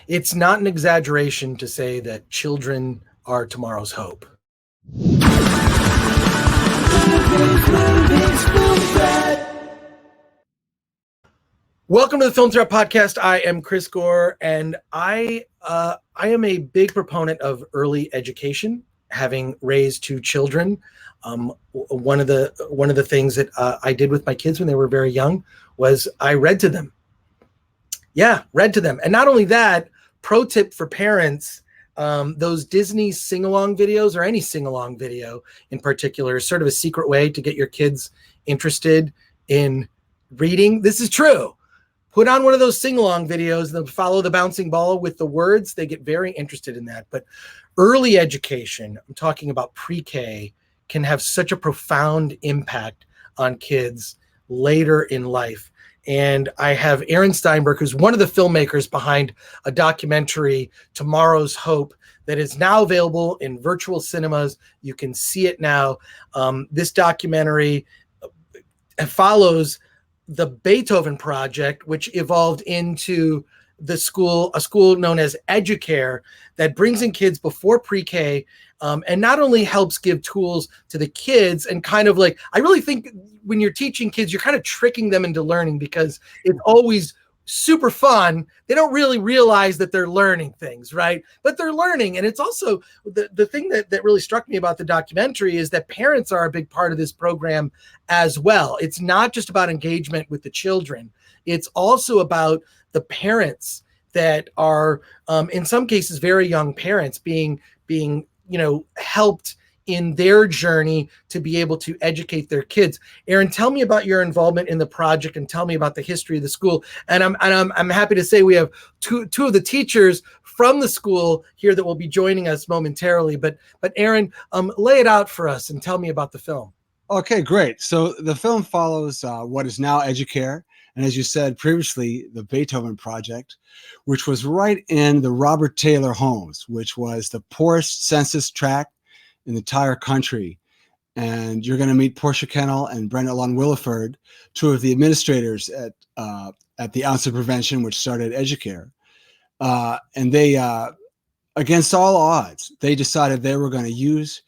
It's not an exaggeration to say that children are tomorrow's hope. Welcome to the Film Threat Podcast. I am Chris Gore, and I am a big proponent of early education. Having raised two children, one of the things that I did with my kids when they were very young was I read to them. Yeah, read to them, and not only that. Pro tip for parents: those Disney sing-along videos, or any sing-along video in particular, is sort of a secret way to get your kids interested in reading. This is true. Put on one of those sing-along videos, they'll follow the bouncing ball with the words. They get very interested in that. But early education, I'm talking about pre-K, can have such a profound impact on kids later in life. And I have Aaron Steinberg, who's one of the filmmakers behind a documentary, Tomorrow's Hope, that is now available in virtual cinemas. You can see it now. This documentary follows the Beethoven Project, which evolved into a school known as Educare, that brings in kids before pre-K, and not only helps give tools to the kids and kind of like, I really think when you're teaching kids, you're kind of tricking them into learning because it's always super fun. They don't really realize that they're learning things, right? But they're learning. And it's also the thing that really struck me about the documentary is that parents are a big part of this program as well. It's not just about engagement with the children. It's also about the parents that are, in some cases, very young parents being helped in their journey to be able to educate their kids. Aaron, tell me about your involvement in the project and tell me about the history of the school. And I'm happy to say we have two of the teachers from the school here that will be joining us momentarily. But Aaron, lay it out for us and tell me about the film. Okay, great. So the film follows what is now Educare, and as you said previously, the Beethoven Project, which was right in the Robert Taylor homes, which was the poorest census tract in the entire country. And you're going to meet Portia Kennel and Brenda Williford, two of the administrators at the Ounce of Prevention, which started Educare. And they, against all odds, they decided they were going to use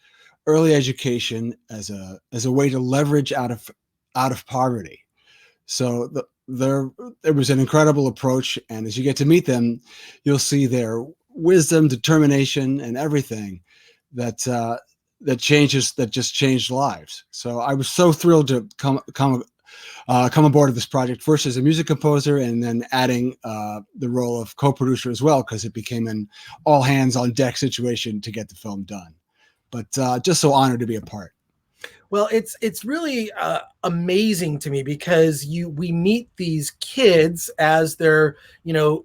early education as a way to leverage out of poverty. So there was an incredible approach, and as you get to meet them, you'll see their wisdom, determination, and everything that just changed lives. So I was so thrilled to come aboard of this project, first as a music composer, and then adding the role of co-producer as well, because it became an all hands on deck situation to get the film done. But just so honored to be a part. Well, it's really amazing to me because we meet these kids as they're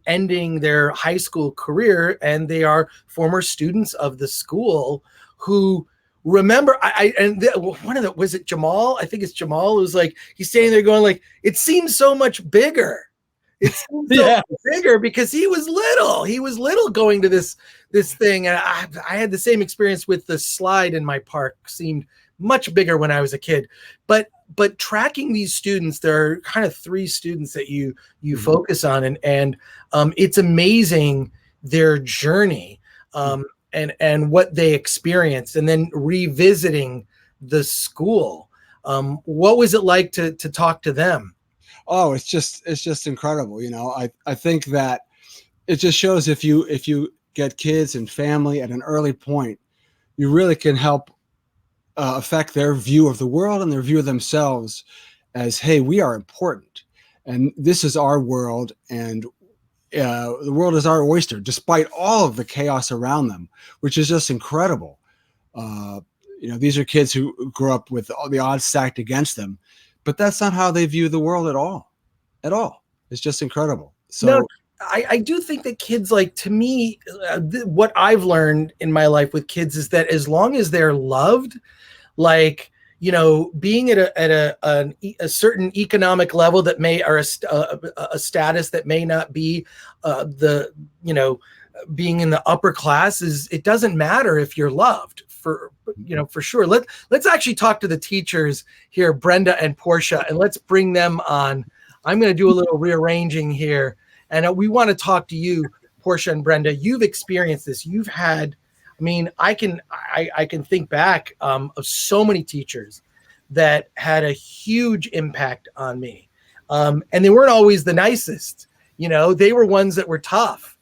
ending their high school career, and they are former students of the school who remember. Was it Jamal? I think it's Jamal who's like, he's standing there going like, it seems so much bigger. It seems so much bigger because he was little. He was little going to this thing, and I had the same experience with the slide in my park. Seemed much bigger when I was a kid, but tracking these students, there are kind of three students that you focus on, and it's amazing their journey, and what they experienced, and then revisiting the school. What was it like to talk to them? Oh, it's just incredible. I think that it just shows if you get kids and family at an early point, you really can help affect their view of the world and their view of themselves as, hey, we are important, and this is our world, and the world is our oyster, despite all of the chaos around them, which is just incredible. These are kids who grew up with all the odds stacked against them, but that's not how they view the world at all. It's just incredible. So no, I do think that kids, like, to me, what I've learned in my life with kids is that as long as they're loved, like, being at a certain economic level that may, or a status that may not be being in the upper classes, it doesn't matter if you're loved, for sure. Let's actually talk to the teachers here, Brenda and Portia, and let's bring them on. I'm going to do a little rearranging here, and we want to talk to you, Portia and Brenda, you've experienced this. You've had, I mean, I can think back of so many teachers that had a huge impact on me. And they weren't always the nicest, you know, they were ones that were tough.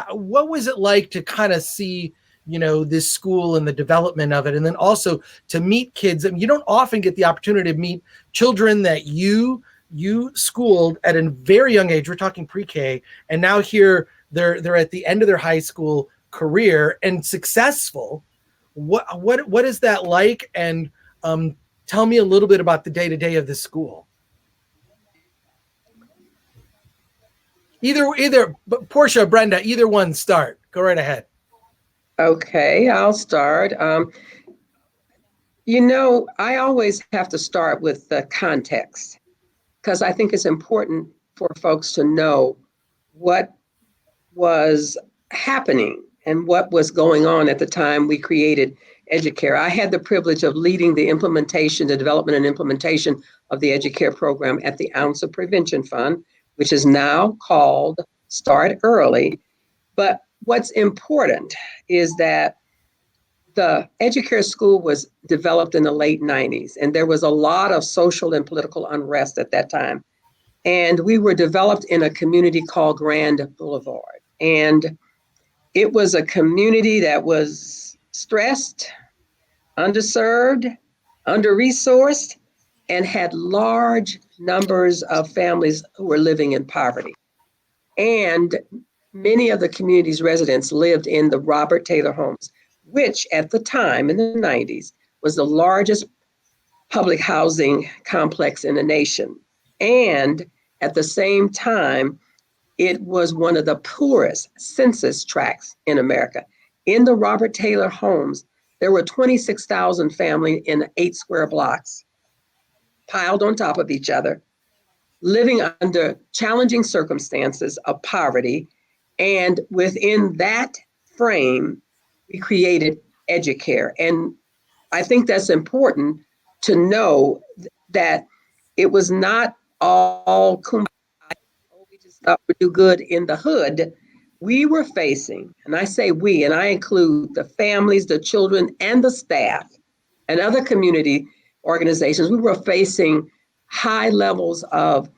What was it like to kind of see, you know, this school and the development of it, and then also to meet kids? I mean, you don't often get the opportunity to meet children that you schooled at a very young age. We're talking pre-K, and now here they're at the end of their high school career and successful. What is that like? And tell me a little bit about the day-to-day of this school. Either Portia, Brenda, either one start. Go right ahead. Okay, I'll start. You know, I always have to start with the context, because I think it's important for folks to know what was happening and what was going on at the time we created Educare. I had the privilege of leading the development and implementation of the Educare program at the Ounce of Prevention Fund, which is now called Start Early. But what's important is that the Educare school was developed in the late 90s, and there was a lot of social and political unrest at that time. And we were developed in a community called Grand Boulevard. And it was a community that was stressed, underserved, under-resourced, and had large numbers of families who were living in poverty. And many of the community's residents lived in the Robert Taylor homes, which at the time in the 90s was the largest public housing complex in the nation. And at the same time, it was one of the poorest census tracts in America. In the Robert Taylor homes, there were 26,000 families in 8 square blocks, piled on top of each other, living under challenging circumstances of poverty. And within that frame, we created Educare. And I think that's important to know that it was not all kumbaya. We just thought we'd do good in the hood. We were facing, and I say we, and I include the families, the children, and the staff, and other community organizations. We were facing high levels of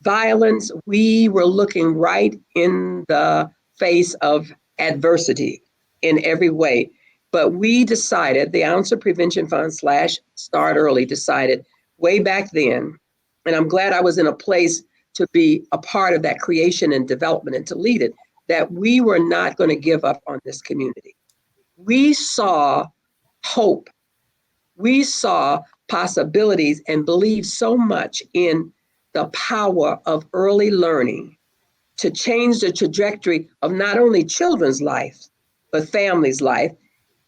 violence. We were looking right in the face of adversity in every way. But we decided, the Ounce of Prevention Fund / Start Early decided way back then, and I'm glad I was in a place to be a part of that creation and development and to lead it, that we were not going to give up on this community. We saw hope. We saw possibilities and believed so much in the power of early learning to change the trajectory of not only children's life, but families' life.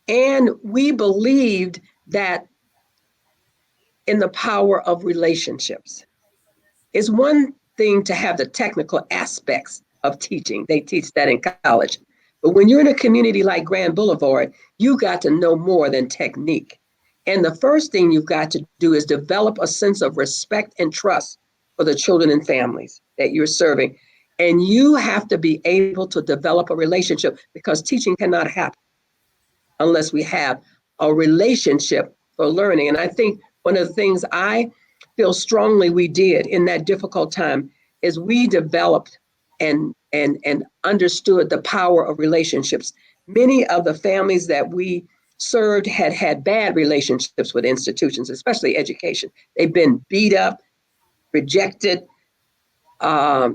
And we believed that in the power of relationships. It's one thing to have the technical aspects of teaching. They teach that in college. But when you're in a community like Grand Boulevard, you got to know more than technique. And the first thing you've got to do is develop a sense of respect and trust for the children and families that you're serving. And you have to be able to develop a relationship, because teaching cannot happen unless we have a relationship for learning. And I think one of the things I feel strongly we did in that difficult time is we developed and understood the power of relationships. Many of the families that we served had bad relationships with institutions, especially education. They've been beat up, rejected,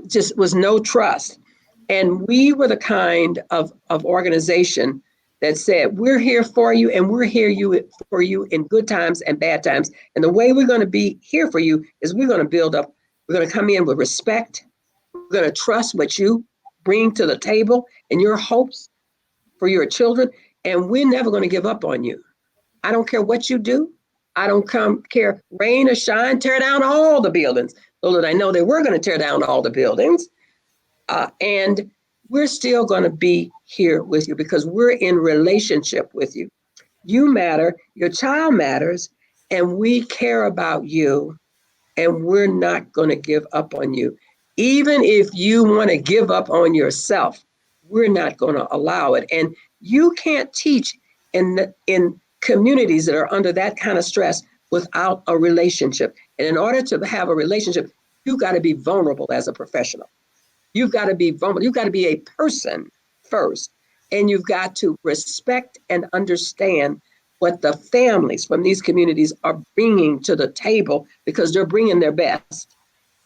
just was no trust. And we were the kind of organization that said, we're here for you, and we're here for you in good times and bad times. And the way we're going to be here for you is we're going to build up, we're going to come in with respect. We're going to trust what you bring to the table and your hopes for your children. And we're never going to give up on you. I don't care what you do. I don't care rain or shine, tear down all the buildings. Though that I know they were going to tear down all the buildings. And we're still going to be here with you because we're in relationship with you. You matter, your child matters, and we care about you, and we're not going to give up on you. Even if you want to give up on yourself, we're not going to allow it. And you can't teach in communities that are under that kind of stress without a relationship. And in order to have a relationship, you've got to be vulnerable as a professional. You've got to be vulnerable. You've got to be a person first. And you've got to respect and understand what the families from these communities are bringing to the table, because they're bringing their best.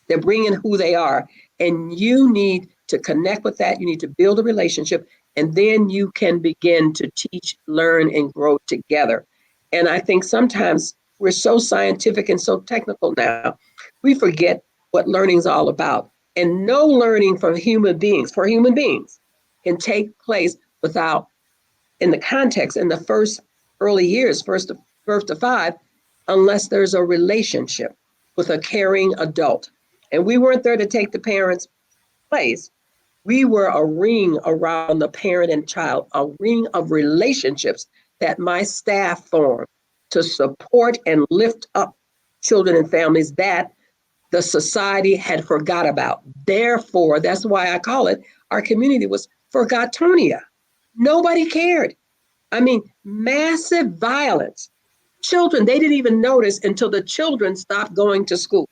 They're bringing who they are. And you need to connect with that. You need to build a relationship. And then you can begin to teach, learn, and grow together. And I think sometimes we're so scientific and so technical now, we forget what learning is all about. And no learning for human beings can take place without, in the context, in the first early years, first to birth to 5, unless there's a relationship with a caring adult. And we weren't there to take the parent's place. We were a ring around the parent and child, a ring of relationships that my staff formed to support and lift up children and families that the society had forgot about. Therefore, that's why I call it, our community was forgotonia. Nobody cared. I mean, massive violence. Children, they didn't even notice until the children stopped going to school.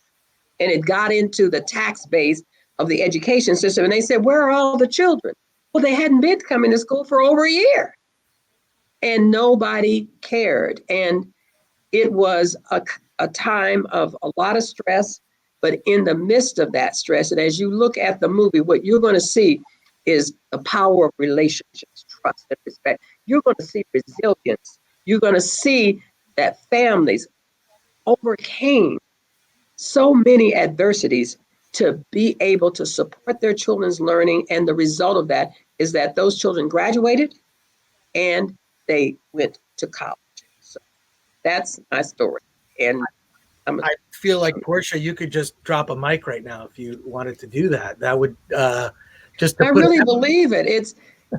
And it got into the tax base of the education system. And they said, where are all the children? Well, they hadn't been coming to school for over a year. And nobody cared. And it was a time of a lot of stress. But in the midst of that stress, and as you look at the movie, what you're going to see is the power of relationships, trust, and respect. You're going to see resilience. You're going to see that families overcame so many adversities to be able to support their children's learning. And the result of that is that those children graduated and they went to college. So that's my story. And I feel like, Portia, you could just drop a mic right now if you wanted to do that. That would just. I really believe it.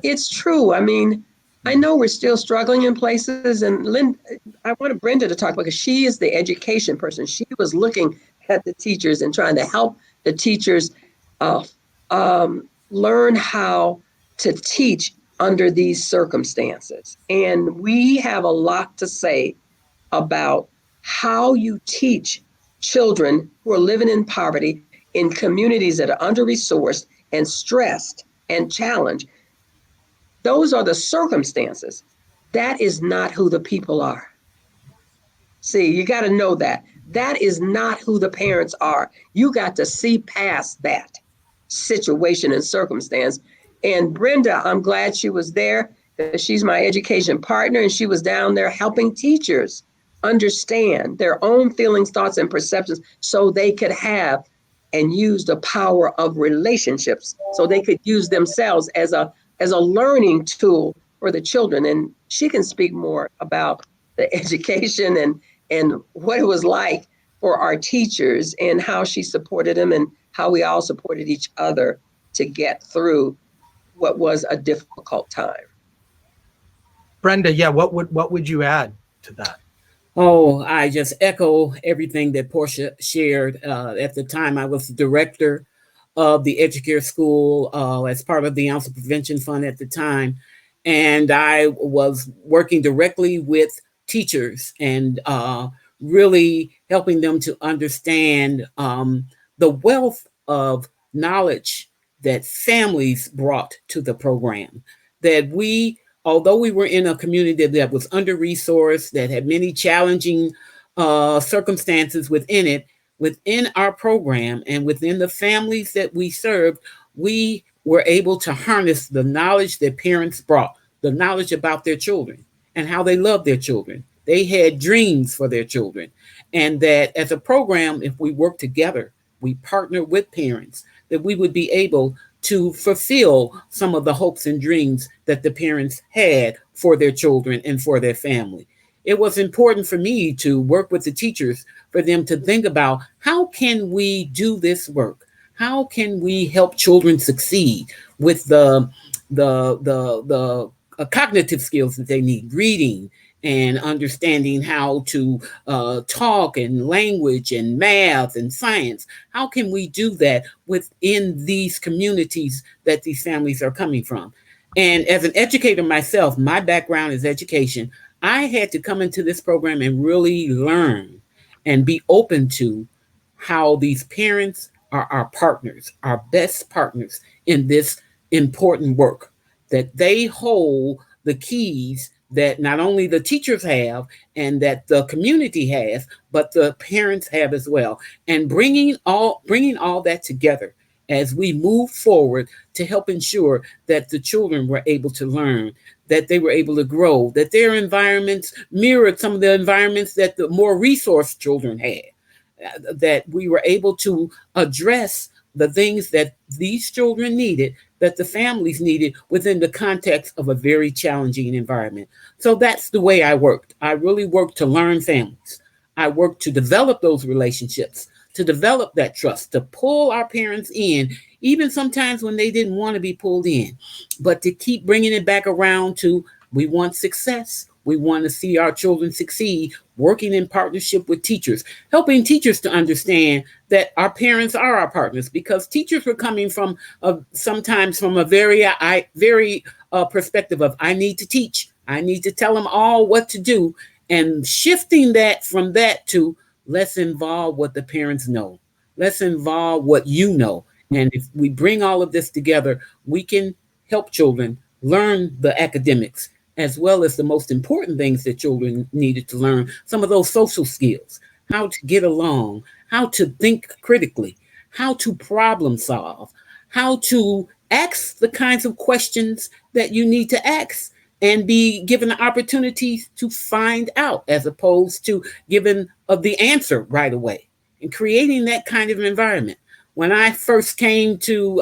It's true. I mean, I know we're still struggling in places, and Lynn, I wanted Brenda to talk, because she is the education person. She was looking at the teachers and trying to help the teachers learn how to teach under these circumstances. And we have a lot to say about how you teach children who are living in poverty in communities that are under-resourced and stressed and challenged. Those are the circumstances. That is not who the people are. See, you got to know that. That is not who the parents are. You got to see past that situation and circumstance. And Brenda, I'm glad she was there. She's my education partner, and she was down there helping teachers understand their own feelings, thoughts, and perceptions so they could have and use the power of relationships, so they could use themselves as a learning tool for the children. And she can speak more about the education and what it was like for our teachers and how she supported them and how we all supported each other to get through what was a difficult time. Brenda, yeah, what would you add to that? Oh, I just echo everything that Portia shared. At the time, I was the director of the Educare School as part of the Ounce of Prevention Fund at the time. And I was working directly with teachers and really helping them to understand the wealth of knowledge that families brought to the program. That we, although we were in a community that was under-resourced, that had many challenging circumstances within it, within our program and within the families that we served, we were able to harness the knowledge that parents brought, the knowledge about their children and how they love their children. They had dreams for their children. And that as a program, if we work together, we partner with parents, that we would be able to fulfill some of the hopes and dreams that the parents had for their children and for their family. It was important for me to work with the teachers, for them to think about, how can we do this work? How can we help children succeed with the cognitive skills that they need, reading and understanding how to talk and language and math and science. How can we do that within these communities that these families are coming from? And as an educator myself, my background is education. I had to come into this program and really learn and be open to how these parents are our partners, our best partners in this important work, that they hold the keys that not only the teachers have and that the community has, but the parents have as well. And bringing all that together as we move forward to help ensure that the children were able to learn, that they were able to grow, that their environments mirrored some of the environments that the more resourced children had, that we were able to address the things that these children needed, that the families needed within the context of a very challenging environment. So that's the way I worked. I really worked to learn families. I worked to develop those relationships, to develop that trust, to pull our parents in, even sometimes when they didn't want to be pulled in, but to keep bringing it back around to, we want success. We want to see our children succeed, working in partnership with teachers, helping teachers to understand that our parents are our partners, because teachers were coming from sometimes from a very perspective of, I need to teach. I need to tell them all what to do, and shifting that from that to, let's involve what the parents know. Let's involve what you know. And if we bring all of this together, we can help children learn the academics, as well as the most important things that children needed to learn, some of those social skills, how to get along, how to think critically, how to problem solve, how to ask the kinds of questions that you need to ask and be given the opportunities to find out, as opposed to given the answer right away, and creating that kind of environment. When I first came to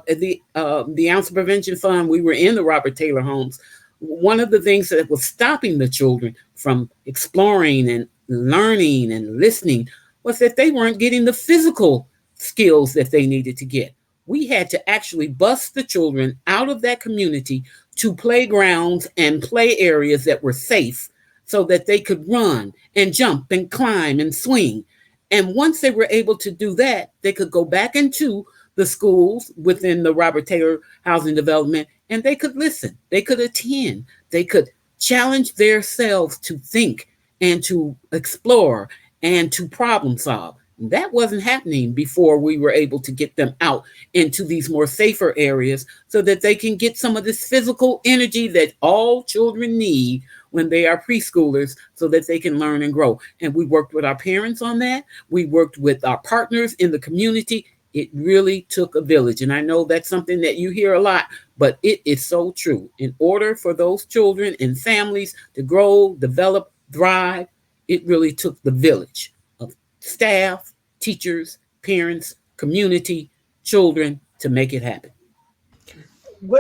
the Ounce Prevention Fund, we were in the Robert Taylor homes. One of the things that was stopping the children from exploring and learning and listening was that they weren't getting the physical skills that they needed to get. We had to actually bust the children out of that community to playgrounds and play areas that were safe so that they could run and jump and climb and swing. And once they were able to do that, they could go back into the schools within the Robert Taylor Housing Development, and they could listen, they could attend, they could challenge themselves to think and to explore and to problem solve. That wasn't happening before we were able to get them out into these more safer areas so that they can get some of this physical energy that all children need when they are preschoolers, so that they can learn and grow. And we worked with our parents on that. We worked with our partners in the community. It really took a village. And I know that's something that you hear a lot, but it is so true. In order for those children and families to grow, develop, thrive, it really took the village of staff, teachers, parents, community, children to make it happen.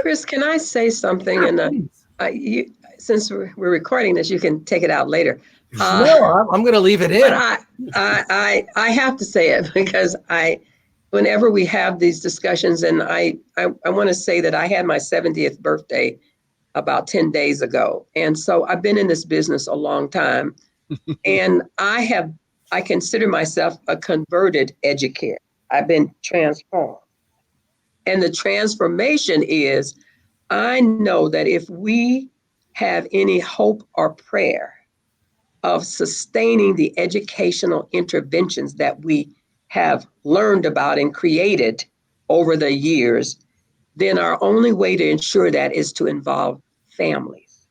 Chris, can I say something? And since we're recording this, you can take it out later. No, I'm going to leave it in. But I have to say it because whenever we have these discussions, and I want to say that I had my 70th birthday about 10 days ago. And so I've been in this business a long time. And I consider myself a converted educator. I've been transformed. And the transformation is, I know that if we have any hope or prayer of sustaining the educational interventions that we have learned about and created over the years, then our only way to ensure that is to involve families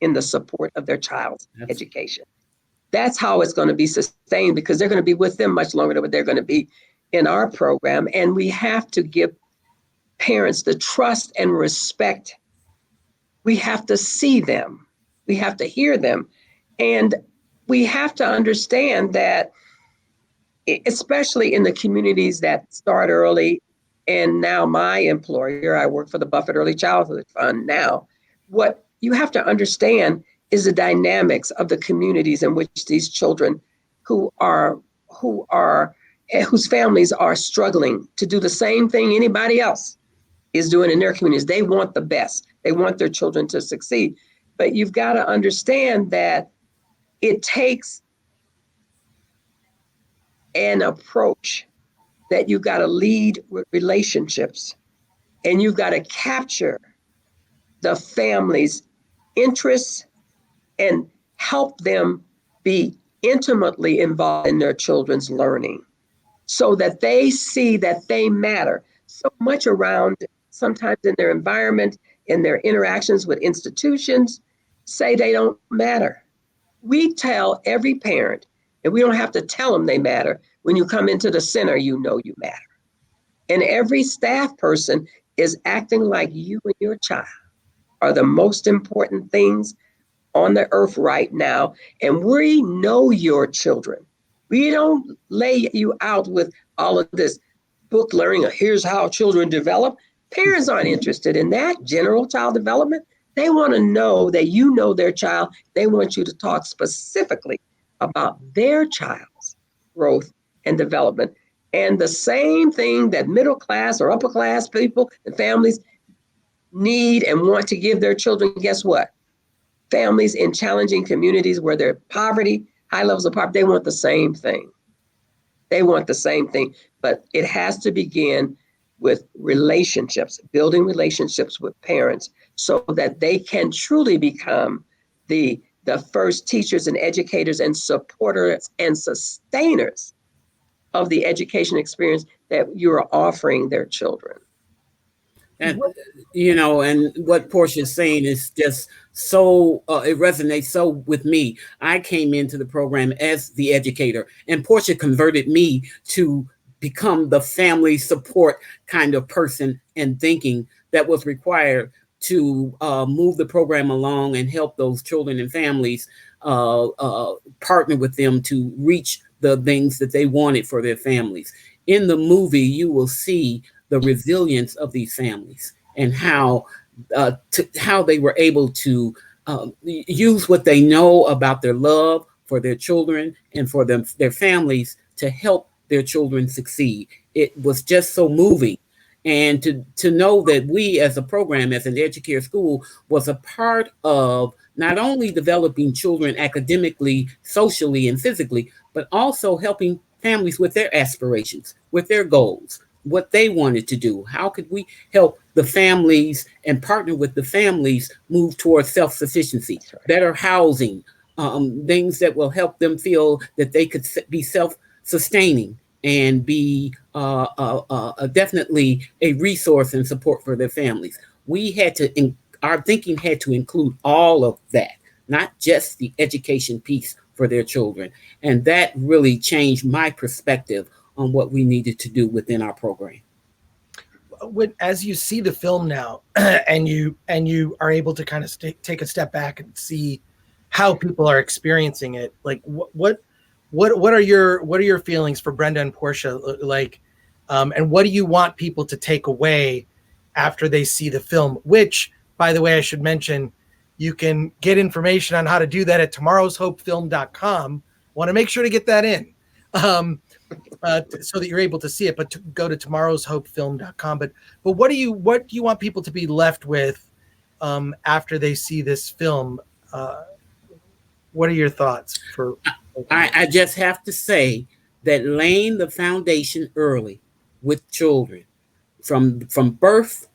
in the support of their child's education. That's how it's going to be sustained, because they're going to be with them much longer than they're going to be in our program. And we have to give parents the trust and respect. We have to see them. We have to hear them. And we have to understand that, especially in the communities that start early, and now my employer, I work for the Buffett Early Childhood Fund now, what you have to understand is the dynamics of the communities in which these children whose families are struggling to do the same thing anybody else is doing in their communities. They want the best. They want their children to succeed. But you've got to understand that it takes an approach that you've got to lead with relationships, and you've got to capture the family's interests and help them be intimately involved in their children's learning so that they see that they matter so much around, sometimes in their environment, in their interactions with institutions, say they don't matter. We tell every parent, and we don't have to tell them they matter. When you come into the center, you know you matter. And every staff person is acting like you and your child are the most important things on the earth right now. And we know your children. We don't lay you out with all of this book learning, or here's how children develop. Parents aren't interested in that general child development. They want to know that you know their child. They want you to talk specifically about their child's growth and development. And the same thing that middle class or upper class people and families need and want to give their children, guess what? Families in challenging communities where there's poverty, high levels of poverty, they want the same thing. They want the same thing, but it has to begin with relationships, building relationships with parents so that they can truly become the first teachers and educators and supporters and sustainers of the education experience that you're offering their children. And, and what Portia is saying is just so, it resonates so with me. I came into the program as the educator, and Portia converted me to become the family support kind of person and thinking that was required to move the program along and help those children and families partner with them to reach the things that they wanted for their families. In the movie, you will see the resilience of these families and how they were able to use what they know about their love for their children and for their families to help their children succeed. It was just so moving. And to know that we as a program, as an educare school, was a part of not only developing children academically, socially, and physically, but also helping families with their aspirations, with their goals, what they wanted to do. How could we help the families and partner with the families move towards self-sufficiency, better housing, things that will help them feel that they could be self-sustaining and be definitely a resource and support for their families. Our thinking had to include all of that, not just the education piece for their children. And that really changed my perspective on what we needed to do within our program. As you see the film now, and you are able to kind of take a step back and see how people are experiencing it, like what are your feelings for Brenda and Portia, like, and what do you want people to take away after they see the film? Which, by the way, I should mention, you can get information on how to do that at tomorrowshopefilm.com. Want to make sure to get that in. So that you're able to see it, but to go to tomorrowshopefilm.com. But what do you want people to be left with after they see this film? What are your thoughts? I just have to say that laying the foundation early with children from birth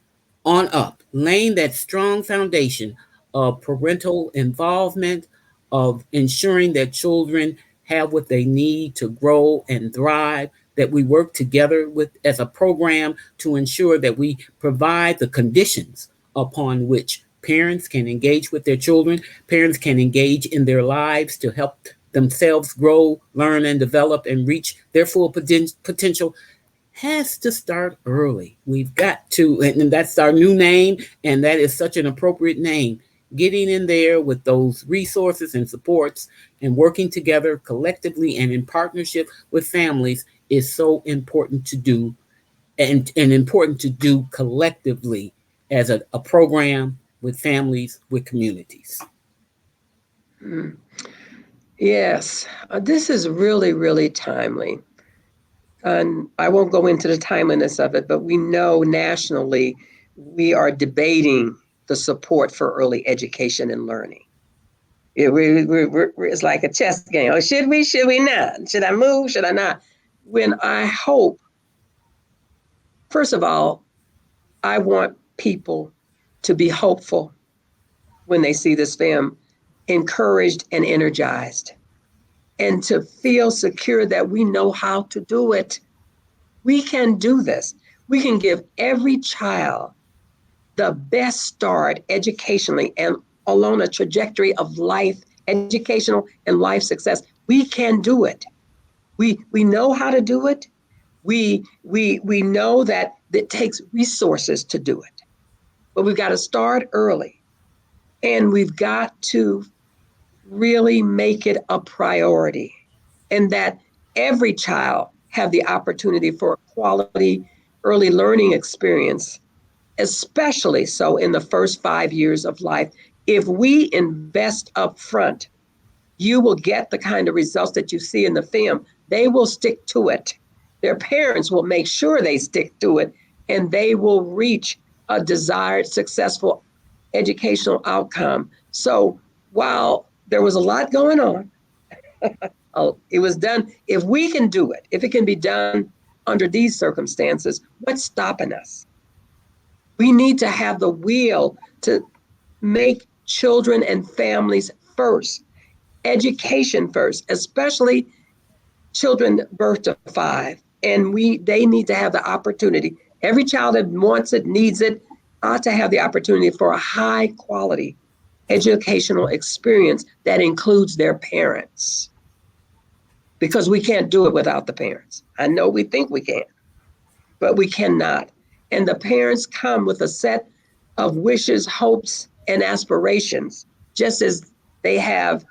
on up, laying that strong foundation of parental involvement, of ensuring that children have what they need to grow and thrive, that we work together with as a program to ensure that we provide the conditions upon which parents can engage with their children, parents can engage in their lives to help themselves grow, learn, and develop and reach their full potential, has to start early. We've got to, and that's our new name, and that is such an appropriate name. Getting in there with those resources and supports and working together collectively and in partnership with families is so important to do, and important to do collectively as a program with families, with communities. Yes, this is really, really timely. And I won't go into the timeliness of it, but we know nationally we are debating the support for early education and learning. It's like a chess game. Oh, should we not? Should I move? Should I not? When I hope, first of all, I want people to be hopeful when they see this film, encouraged and energized, and to feel secure that we know how to do it. We can do this. We can give every child the best start educationally and along a trajectory of life, educational and life success. We can do it. We know how to do it. We know that it takes resources to do it, but we've got to start early, and we've got to really make it a priority, and that every child have the opportunity for a quality early learning experience, especially so in the first 5 years of life. If we invest up front, you will get the kind of results that you see in the film. They will stick to it. Their parents will make sure they stick to it, and they will reach a desired successful educational outcome. So while there was a lot going on, it was done. If we can do it, if it can be done under these circumstances, what's stopping us? We need to have the will to make children and families first, education first, especially children birth to 5. And they need to have the opportunity. Every child that wants it, needs it, ought to have the opportunity for a high quality educational experience that includes their parents. Because we can't do it without the parents. I know we think we can, but we cannot. And the parents come with a set of wishes, hopes, and aspirations, just as we have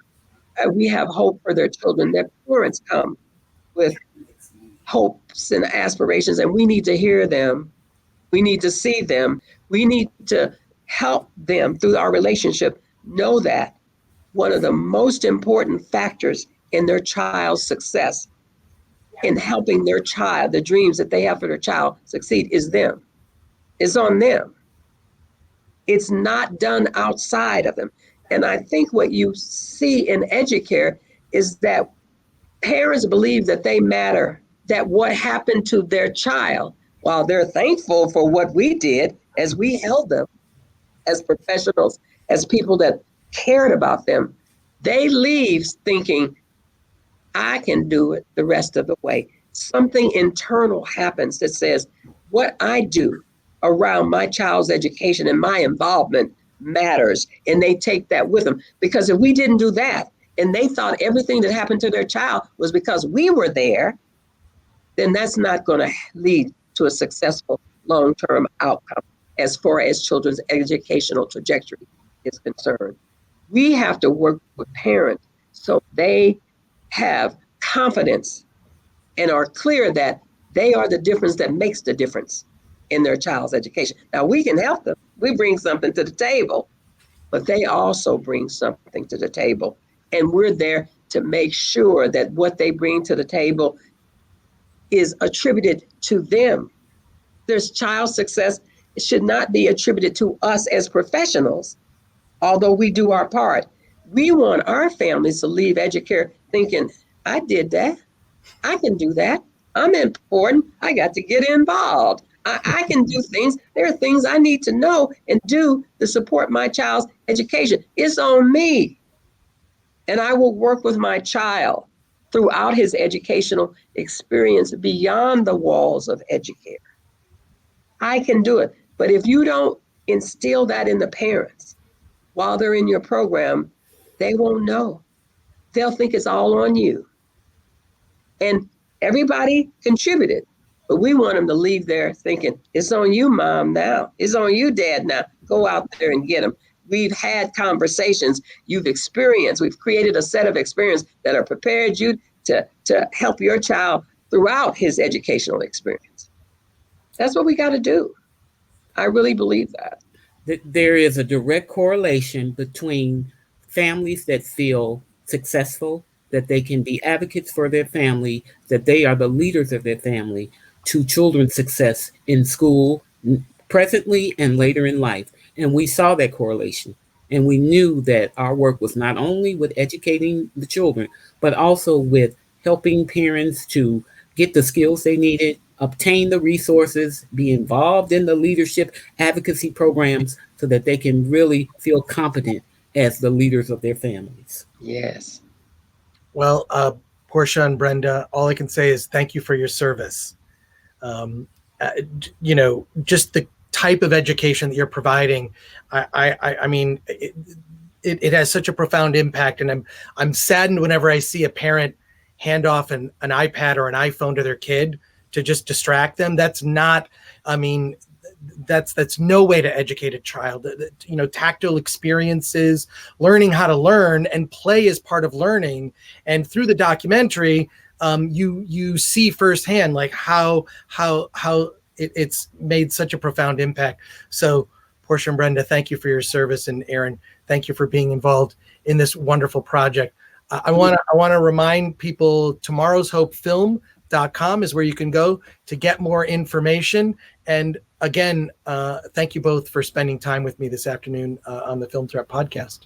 hope for their children. Their parents come with hopes and aspirations, and we need to hear them. We need to see them. We need to help them through our relationship know that one of the most important factors in their child's success, in helping their child, the dreams that they have for their child succeed, is them. It's on them. It's not done outside of them. And I think what you see in Educare is that parents believe that they matter, that what happened to their child, while they're thankful for what we did as we held them as professionals, as people that cared about them, they leave thinking, I can do it the rest of the way. Something internal happens that says, what I do around my child's education and my involvement matters. And they take that with them. Because if we didn't do that, and they thought everything that happened to their child was because we were there, then that's not going to lead to a successful long-term outcome as far as children's educational trajectory is concerned. We have to work with parents so they have confidence and are clear that they are the difference that makes the difference in their child's education. Now, we can help them. We bring something to the table, but they also bring something to the table. And we're there to make sure that what they bring to the table is attributed to them. There's child success. It should not be attributed to us as professionals, although we do our part. We want our families to leave Educare thinking, I did that. I can do that. I'm important. I got to get involved. I can do things. There are things I need to know and do to support my child's education. It's on me. And I will work with my child throughout his educational experience beyond the walls of Educare. I can do it. But if you don't instill that in the parents while they're in your program, they won't know. They'll think it's all on you. And everybody contributed, but we want them to leave there thinking, it's on you, Mom, now. It's on you, Dad, now. Go out there and get them. We've had conversations. You've experienced. We've created a set of experience that are prepared you to help your child throughout his educational experience. That's what we got to do. I really believe that. There is a direct correlation between families that feel successful, that they can be advocates for their family, that they are the leaders of their family, to children's success in school, presently and later in life. And we saw that correlation. And we knew that our work was not only with educating the children, but also with helping parents to get the skills they needed, obtain the resources, be involved in the leadership advocacy programs so that they can really feel competent as the leaders of their families. Yes. Well, Portia and Brenda, all I can say is thank you for your service. Just the type of education that you're providing, I mean, it has such a profound impact, and I'm saddened whenever I see a parent hand off an iPad or an iPhone to their kid to just distract them. That's not, I mean, that's no way to educate a child. Tactile experiences, learning how to learn, and play is part of learning. And through the documentary, you see firsthand like how it's made such a profound impact. So Portia and Brenda, thank you for your service, and Aaron, thank you for being involved in this wonderful project. I want to remind people, tomorrowshopefilm.com is where you can go to get more information. And again, thank you both for spending time with me this afternoon on the Film Threat podcast.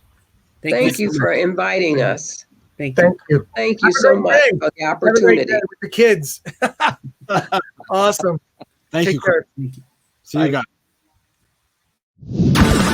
Thank you for inviting us. Thank you. Thank you so much for the opportunity. With the kids. Awesome. Thank Take you. care. See you guys.